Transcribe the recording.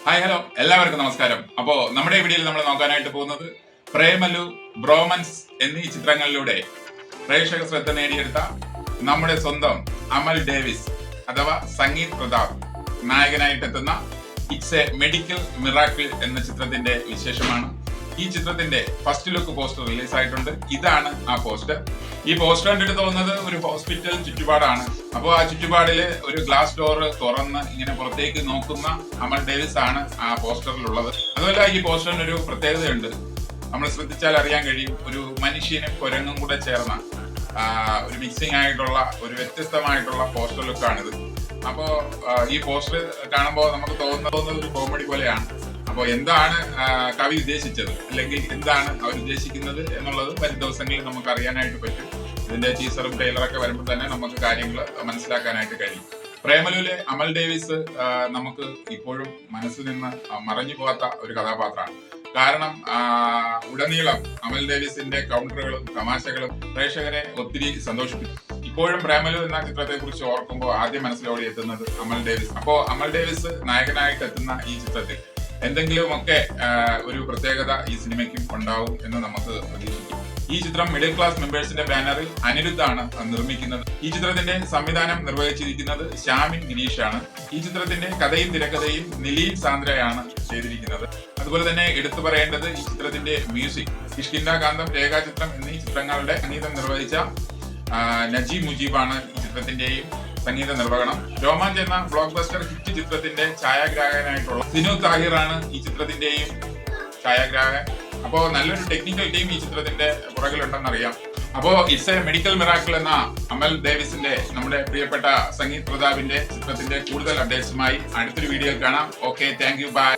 Hi hello എല്ലാവർക്കും നമസ്കാരം. അപ്പോ നമ്മുടെ വീഡിയോയിൽ നമ്മൾ നോക്കാനായിട്ട് പോകുന്നത് പ്രേമലു, ബ്രോമൻസ് എന്നീ ചിത്രങ്ങളിലൂടെ പ്രേക്ഷക ശ്രദ്ധ നേടിയെടുത്ത നമ്മുടെ സ്വന്തം അമൽ ഡേവിസ് അഥവാ സംഗീത് പ്രതാപ് നായകനായിട്ടെത്തുന്ന ഇറ്റ്സ് എ മെഡിക്കൽ മിറാക്കിൾ എന്ന ചിത്രത്തിന്റെ വിശേഷമാണ്. ഈ ചിത്രത്തിന്റെ ഫസ്റ്റ് ലുക്ക് പോസ്റ്റർ റിലീസ് ആയിട്ടുണ്ട്. ഇതാണ് ആ പോസ്റ്റർ. ഈ പോസ്റ്റർ കണ്ടിട്ട് തോന്നുന്നത് ഒരു ഹോസ്പിറ്റൽ ചുറ്റുപാടാണ്. അപ്പോൾ ആ ചുറ്റുപാടില് ഒരു ഗ്ലാസ് ഡോർ തുറന്ന് ഇങ്ങനെ പുറത്തേക്ക് നോക്കുന്ന അമൽ ഡേവിസ് ആണ് ആ പോസ്റ്ററിലുള്ളത്. അതുപോലെ ഈ പോസ്റ്ററിന് ഒരു പ്രത്യേകതയുണ്ട്. നമ്മൾ ശ്രദ്ധിച്ചാൽ അറിയാൻ കഴിയും, ഒരു മനുഷ്യനും കുരങ്ങും കൂടെ ചേർന്ന ഒരു മിക്സിംഗ് ആയിട്ടുള്ള ഒരു വ്യത്യസ്തമായിട്ടുള്ള പോസ്റ്റർ ലുക്കാണിത്. അപ്പോ ഈ പോസ്റ്റർ കാണുമ്പോൾ നമുക്ക് തോന്നുന്നത് ഒരു കോമഡി പോലെയാണ്. അപ്പോൾ എന്താണ് കവി ഉദ്ദേശിച്ചത്, അല്ലെങ്കിൽ എന്താണ് അവർ ഉദ്ദേശിക്കുന്നത് എന്നുള്ളത് വരും ദിവസങ്ങളിൽ നമുക്ക് അറിയാനായിട്ട് പറ്റും. ഇതിന്റെ ടീസറും ട്രെയിലറൊക്കെ വരുമ്പോൾ തന്നെ നമുക്ക് കാര്യങ്ങൾ മനസ്സിലാക്കാനായിട്ട് കഴിയും. പ്രേമലുവിലെ അമൽ ഡേവിസ് നമുക്ക് ഇപ്പോഴും മനസ്സിൽ നിന്ന് മറഞ്ഞു പോകാത്ത ഒരു കഥാപാത്രമാണ്. കാരണം ഉടനീളം അമൽ ഡേവിസിന്റെ കൗണ്ടറുകളും തമാശകളും പ്രേക്ഷകരെ ഒത്തിരി സന്തോഷിപ്പിക്കും. ഇപ്പോഴും പ്രേമലു എന്ന ചിത്രത്തെ കുറിച്ച് ഓർക്കുമ്പോൾ ആദ്യം മനസ്സിലോടി എത്തുന്നത് അമൽ ഡേവിസ്. അപ്പോ അമൽ ഡേവിസ് നായകനായിട്ട് എത്തുന്ന ഈ ചിത്രത്തിൽ എന്തെങ്കിലുമൊക്കെ ഒരു പ്രത്യേകത ഈ സിനിമയ്ക്കും ഉണ്ടാവും എന്ന് നമുക്ക് പ്രതീക്ഷിക്കാം. ഈ ചിത്രം മിഡിൽ ക്ലാസ് മെമ്പേഴ്സിന്റെ ബാനറിൽ അനിരുദ്ധാണ് നിർമ്മിക്കുന്നത്. ഈ ചിത്രത്തിന്റെ സംവിധാനം നിർവഹിച്ചിരിക്കുന്നത് ശ്യാമിൻ ഗിരീഷാണ്. ഈ ചിത്രത്തിന്റെ കഥയും തിരക്കഥയും നിലീൻ സാന്ദ്രയാണ് ചെയ്തിരിക്കുന്നത്. അതുപോലെ തന്നെ എടുത്തു പറയേണ്ടത് ഈ ചിത്രത്തിന്റെ മ്യൂസിക്. കിഷ്കിന്ധാകാന്തം, രേഖാചിത്രം എന്നീ ചിത്രങ്ങളുടെ സംഗീതം നിർവഹിച്ച നജീബ് മുജീബാണ് ഈ ചിത്രത്തിന്റെയും സംഗീത നിർവഹണം. രോമാഞ്ച് എന്ന ബ്ലോക്ക് ബസ്റ്റർ ഹിറ്റ് ചിത്രത്തിന്റെ ഛായാഗ്രാഹകനായിട്ടുള്ള സിനു താഹിറാണ് ഈ ചിത്രത്തിന്റെയും ഛായാഗ്രാഹകൻ. അപ്പോ നല്ലൊരു ടെക്നിക്കൽ ടീം ഈ ചിത്രത്തിന്റെ പുറകിലുണ്ടെന്നറിയാം. അപ്പോ ഇറ്റ്സ് എ മെഡിക്കൽ മിറാക്കിൾ എന്ന അമൽ ഡേവിസിന്റെ, നമ്മുടെ പ്രിയപ്പെട്ട സംഗീത് പ്രതാപിന്റെ ചിത്രത്തിന്റെ കൂടുതൽ അപ്ഡേറ്റ്സുമായി അടുത്തൊരു വീഡിയോയിൽ കാണാം. Okay, thank you, by.